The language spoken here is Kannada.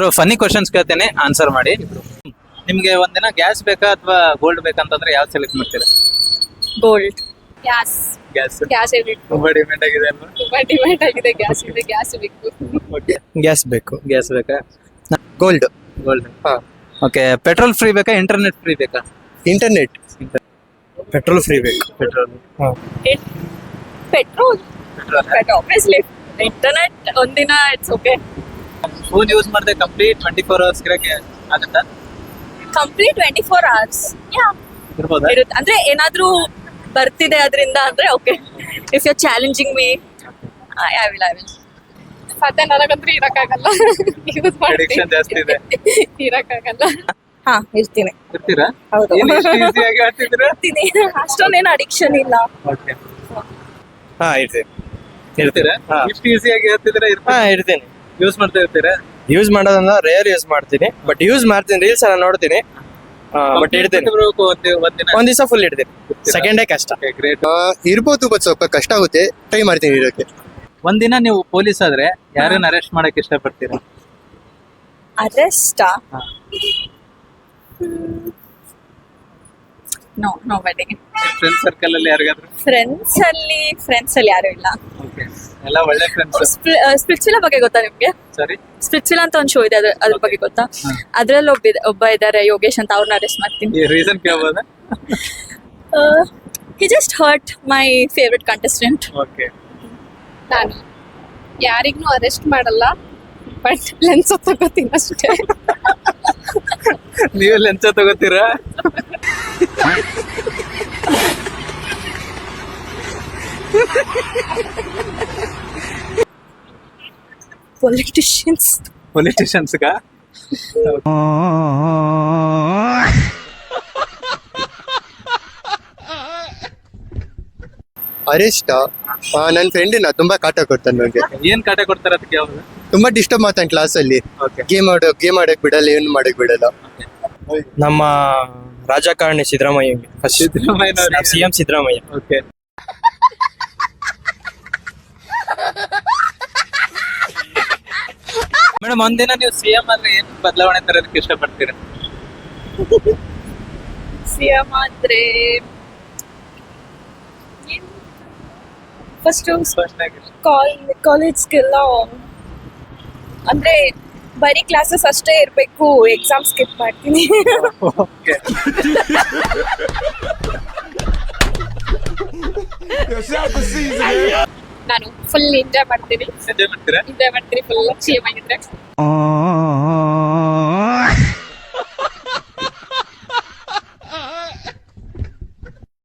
ಬ್ರೋ ಫನ್ನಿ ಕ್ವಶನ್ಸ್ ಕೇಳ್ತೇನೆ, ಆನ್ಸರ್ ಮಾಡಿ. ನಿಮ್ಗೆ ಒಂದಿನ ಗ್ಯಾಸ್ ಬೇಕಾ ಅಥವಾ ಗೋಲ್ಡ್ ಬೇಕಂತಂದ್ರೆ ಯಾವ್ದು ಸೆಲೆಕ್ಟ್ ಮಾಡ್ತೀರಾ? ಗೋಲ್ಡ್. ಗ್ಯಾಸ್. ಗ್ಯಾಸ್ ಗ್ಯಾಸ್ ಬೇಕು. ತುಂಬಾ ಡಿಮ್ಯಾಂಡ್ ಆಗಿದೆ ಅಲ್ವಾ? ತುಂಬಾ ಡಿಮ್ಯಾಂಡ್ ಆಗಿದೆ ಗ್ಯಾಸ್ ಇದೆ, ಗ್ಯಾಸ್ ಬೇಕು. ಓಕೆ, ಗ್ಯಾಸ್ ಬೇಕು. ಗ್ಯಾಸ್ ಬೇಕಾ? ಗೋಲ್ಡ್. ಗೋಲ್ಡ್. ಹಾ. ಓಕೆ, ಪೆಟ್ರೋಲ್ ಫ್ರೀ ಬೇಕಾ ಇಂಟರ್ನೆಟ್ ಫ್ರೀ ಬೇಕಾ? ಇಂಟರ್ನೆಟ್. ಪೆಟ್ರೋಲ್ ಫ್ರೀ ಬೇಕು. ಪೆಟ್ರೋಲ್. ಪೆಟ್ರೋಲ್. ಆಬ್ವಿಯಸ್ಲಿ ಇಂಟರ್ನೆಟ್ ಒಂದಿನ ಇಟ್ಸ್ ಓಕೆ. ಫೋನ್ ಯೂಸ್ ಮಾಡಿದ್ರೆ ಕಂಪ್ಲೀಟ್ 24 ಅವರ್ಸ್ ಇರಕ್ಕೆ ಆಗುತ್ತಾ? Complete 24 hours. ಯಾ ಇರ್ಬೋದಾ? ಇರುತ್ತೆ. ಅಂದ್ರೆ ಏನಾದ್ರೂ ಬರ್ತಿದೆ ಅದರಿಂದ ಅಂದ್ರೆ okay. If you challenging me I will. ಮತ್ತೆ ನನಗಂದ್ರೆ ಇರಕ್ಕಾಗಲ್ಲ. ಯೂಸ್ Addiction ಜಾಸ್ತಿ ಇದೆ. ಇರಕ್ಕಾಗಲ್ಲ. ಹಾ, ಇರ್ತೀನಿ. ಇರ್ತೀರಾ? ಹೌದು. ಏನು ಇಷ್ಟು easy ಆಗಿ ಹೇಳ್ತಿದ್ದೀರಾ? ಇರ್ತೀನಿ. ಅಷ್ಟೊಂದೇನು ಅಡಿಕ್ಷನ್ ಇಲ್ಲ. ಓಕೆ. ಹಾ, ಇರ್ತೀನಿ. ಇರ್ತೀರಾ? ಹಾ. ಇಷ್ಟು ಈಸಿ ಆಗಿ ಹೇಳ್ತಿದ್ದೀರಾ? ಹಾ, ಇರ್ತೀನಿ. ಯೂಸ್ ಮಾಡ್ತಾ ಇರ್ತೀರಾ? ಯೂಸ್ ಮಾಡೋದನ್ನ ರೇರ್ ಯೂಸ್ ಮಾಡ್ತೀನಿ, ಬಟ್ ಯೂಸ್ ಮಾಡ್ತೀನಿ. ರೀಲ್ಸ್ ಎಲ್ಲ ನೋಡ್ತೀನಿ, ಬಟ್ ಇಡ್ತೀನಿ. ಒಂದಿನ ಒಂದ್ ದಿವಸ ಫುಲ್ ಇಡ್ತೀನಿ. ಸೆಕೆಂಡ್ ಡೇ ಕಷ್ಟ. ಗ್ರೇಟ್. ಇರ್ಬೋದು, ಬಟ್ ಸ್ವಲ್ಪ ಕಷ್ಟ ಆಗುತ್ತೆ. ಟ್ರೈ ಮಾಡ್ತೀನಿ ಇರೋಕ್ಕೆ. ಒಂದಿನ ನೀವು ಪೊಲೀಸ್ ಆದ್ರೆ ಯಾರನ್ನ ಅರೆಸ್ಟ್ ಮಾಡಕ್ ಇಷ್ಟಪಡ್ತೀರಾ? ಅರೆಸ್ಟಾ? ಹಾ. ನೋ ಬಡಿ. ಫ್ರೆಂಡ್ ಸರ್ಕಲ್ ಅಲ್ಲಿ ಯಾರಿಗಾದ್ರು? ಫ್ರೆಂಡ್ಸ್ ಅಲ್ಲಿ ಯಾರು ಇಲ್ಲ. ಓಕೆ, ಎಲ್ಲ ಒಳ್ಳೆ ಫ್ರೆಂಡ್ಸ್. ಸ್ಪಿರಿಚುವಲ್ ಬಗ್ಗೆ ಗೊತ್ತಾ ನಿಮ್ಗೆ? ಸರಿ. ಸ್ಪಿರಿಚುವಲ್ ಅಂತ ಒಂದು ಶೋ ಇದೆ, ಅದ್ರ ಬಗ್ಗೆ ಗೊತ್ತಾ? ಹಾ. ಅದ್ರಲ್ಲಿ ಒಬ್ಬ ಇದಾರೆ ಯೋಗೇಶ್ ಅಂತ, ಅವ್ರನ್ನ ಅರೆಸ್ಟ್ ಮಾಡ್ತೀನಿ. ಈ ರೀಸನ್ ಕೇಳ್ಬೋದಾ? He just hurt my favourite contestant. Okay. ನಾನು ಯಾರಿಗೂ ಅರೆಸ್ಟ್ ಮಾಡಲ್ಲ, ಬಟ್ ಲೆನ್ಸ್ ತಗೋತೀನಿ ಅಷ್ಟೇ. ನೀವು ಲಂಚ ತಗೋತೀರಾ? ಪೊಲಿಟಿಷಿಯನ್ಸ್ಗ ಅರೆಸ್ಟ್ ನನ್ನ ಫ್ರೆಂಡ್ ತುಂಬಾ ಕಾಟ ಕೊಡ್ತಾನೆ ನನಗೆ. ಏನ್ ಕಾಟ ಕೊಡ್ತಾರ ಅದಕ್ಕೆ? ಯಾವ್ದು? ತುಂಬಾ ಡಿಸ್ಟರ್ಬ್ ಮಾಡ್ತಾನೆ ಕ್ಲಾಸ್ ಅಲ್ಲಿ. ಓಕೆ. ಗೇಮ್ ಆಡಕ್ ಬಿಡಲ್ಲ, ಏನು ಮಾಡಕ್ ಬಿಡಲ್ಲ. ನಮ್ಮ ರಾಜಕಾರಣಿ Siddaramaiah. Siddaramaiah CM Siddaramaiah. Okay. Madam, ಒಂದಿನ ನೀವು ಸಿಎಂ ಆದ್ರೆ ಏನ್ ಬದಲಾವಣೆ ತರೋದಕ್ಕೆ ಇಷ್ಟಪಡ್ತೀರಾ? ಸಿಎಂ ಆದ್ರೆ ಫಸ್ಟ್ ಕಾಲೇಜ್ಗೆಲ್ಲ ಅಂದ್ರೆ ಬರೀ ಕ್ಲಾಸಸ್ ಅಷ್ಟೇ ಇರ್ಬೇಕು, ಎಕ್ಸಾಮ್ ಸ್ಕಿಪ್ ಮಾಡ್ತೀನಿ. ಓಕೆ. ನಾನು ಫುಲ್ ಎಂಜಾಯ್ ಮಾಡ್ತೀನಿ ಎಂಜಾಯ್ ಮಾಡ್ತೀರಾ? ಫುಲ್ ಸಿಎಂ ಆಗಿದ್ರೆ.